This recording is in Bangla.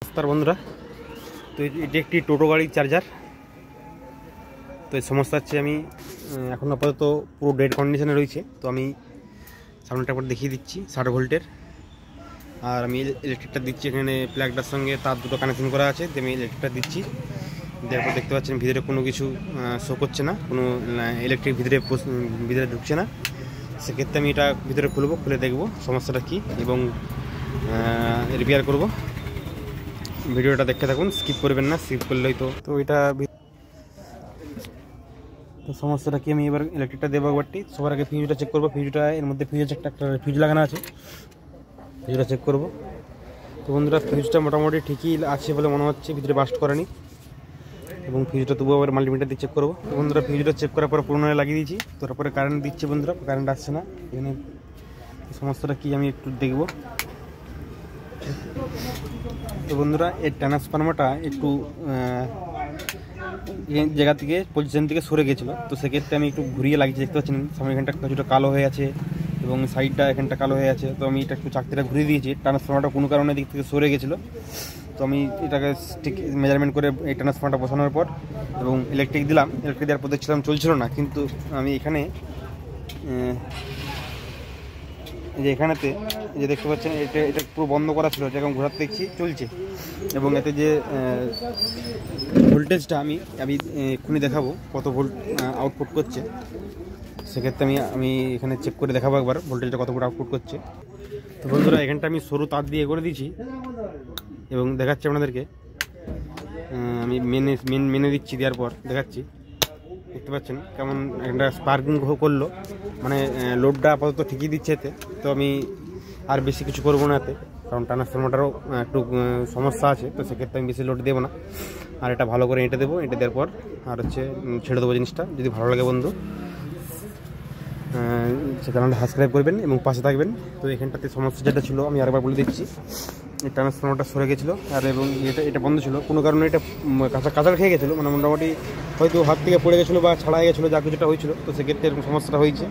নমস্কার বন্ধুরা, তো এটি একটি টোটো গাড়ির চার্জার। তো এই সমস্যা হচ্ছে আমি এখন আপাতত পুরো ডেড কন্ডিশনে রয়েছে। তো আমি সামনেটা পর দেখিয়ে দিচ্ছি 60 ভোল্টের। আর আমি ইলেকট্রিকটা দিচ্ছি, এখানে প্লাগটার সঙ্গে তার দুটো কানেকশন করা আছে। তো আমি ইলেকট্রিকটা দিচ্ছি, দেওয়ার পর দেখতে পাচ্ছেন ভিতরে কোনো কিছু শো করছে না, কোনো ইলেকট্রিক ভিতরে ঢুকছে না। সেক্ষেত্রে আমি এটা ভিতরে খুলে দেখব সমস্যাটা কী এবং রিপেয়ার করব। ভিডিওটা দেখতে থাকুন, স্কিপ করবেন না, স্কিপ করলেই তো এটা তো সমস্যাটা কি আমি এবার ইলেকট্রিকটা দেবো একবারটি। সবার আগে ফিউজটা চেক করবো। ফিউজটা এর মধ্যে একটা ফিউজ লাগানো আছে, ফিউজটা চেক করব। তো বন্ধুরা, ফিউজটা মোটামুটি ঠিকই আছে বলে মনে হচ্ছে, ভিতরে বাস্ট করেনি। এবং ফিউজটা তবুও আবার মাল্টিমিটার দিয়ে চেক করবো। তো বন্ধুরা, ফিউজটা চেক করার পর পুরোনো লাগিয়ে দিয়েছি। তারপরে কারেন্ট দিচ্ছে বন্ধুরা, কারেন্ট আসছে না। এখানে সমস্যাটা কি আমি একটু দেখব। তো বন্ধুরা, এর ট্রান্সফরমারটা একটু জায়গা থেকে পজিশন থেকে সরে গেছিলো। তো সেক্ষেত্রে আমি একটু ঘুরিয়ে লাগিয়েছি, দেখতে পাচ্ছেন সামনে এখানটা কিছুটা কালো হয়ে আছে এবং সাইডটা এখানটা কালো হয়ে আছে। তো আমি এটা একটু চাকতিটা ঘুরিয়ে দিয়েছি। ট্রান্সফরমারটা কোনো কারণে দিক থেকে সরে গেছিলো। তো আমি এটাকে ঠিক মেজারমেন্ট করে এই ট্রান্সফরমারটা বসানোর পর এবং ইলেকট্রিক দিলাম। ইলেকট্রিক দেওয়ার পর দেখছিলাম চলছিল না, কিন্তু আমি এখানে যে এখানেতে যে দেখতে পাচ্ছেন এটা পুরো বন্ধ করা ছিল, যেরকম ঘোরাতে দেখছি চলছে। এবং এতে যে ভোল্টেজটা আমি এক্ষুনি দেখাবো কত ভোল্ট আউটপুট করছে। সেক্ষেত্রে আমি এখানে চেক করে দেখাবো একবার ভোল্টেজটা কত ভোল্ট আউটপুট করছে। তো বন্ধুরা, এখানটা আমি সরু তার দিয়ে করে দিয়েছি এবং দেখাচ্ছি আপনাদেরকে। আমি মেনে দিচ্ছি, দেওয়ার পর দেখাচ্ছি। দেখতে পাচ্ছেন কেমন একটা স্পার্কিং করলো, মানে লোডটা আপাতত ঠিকই দিচ্ছে এতে। তো আমি আর বেশি কিছু করবো না এতে, কারণ ট্রান্সফরমারটারও একটু সমস্যা আছে। তো সেক্ষেত্রে আমি বেশি লোড দেবো না, আর এটা ভালো করে এঁটে দেবো। এঁটে দেওয়ার পর আর ছেড়ে দেবো জিনিসটা। যদি ভালো লাগে বন্ধু, চ্যানেলটা সাবস্ক্রাইব করবেন এবং পাশে থাকবেন। তো এখানটাতে সমস্যা যেটা ছিল আমি আরেকবার বলে দিচ্ছি। এই ট্রান্সফরমারটা সরে গেছিলো, আর এবং এটা বন্ধ ছিল। কোনো কারণে এটা কাঁচাল খেয়ে গেছিলো, মানে মোটামুটি হয়তো হাত থেকে পড়ে গেছিলো বা ছাড়া গেছিলো, যা কিছুটা হয়েছিল। তো সেক্ষেত্রে এরকম সমস্যাটা হয়েছে।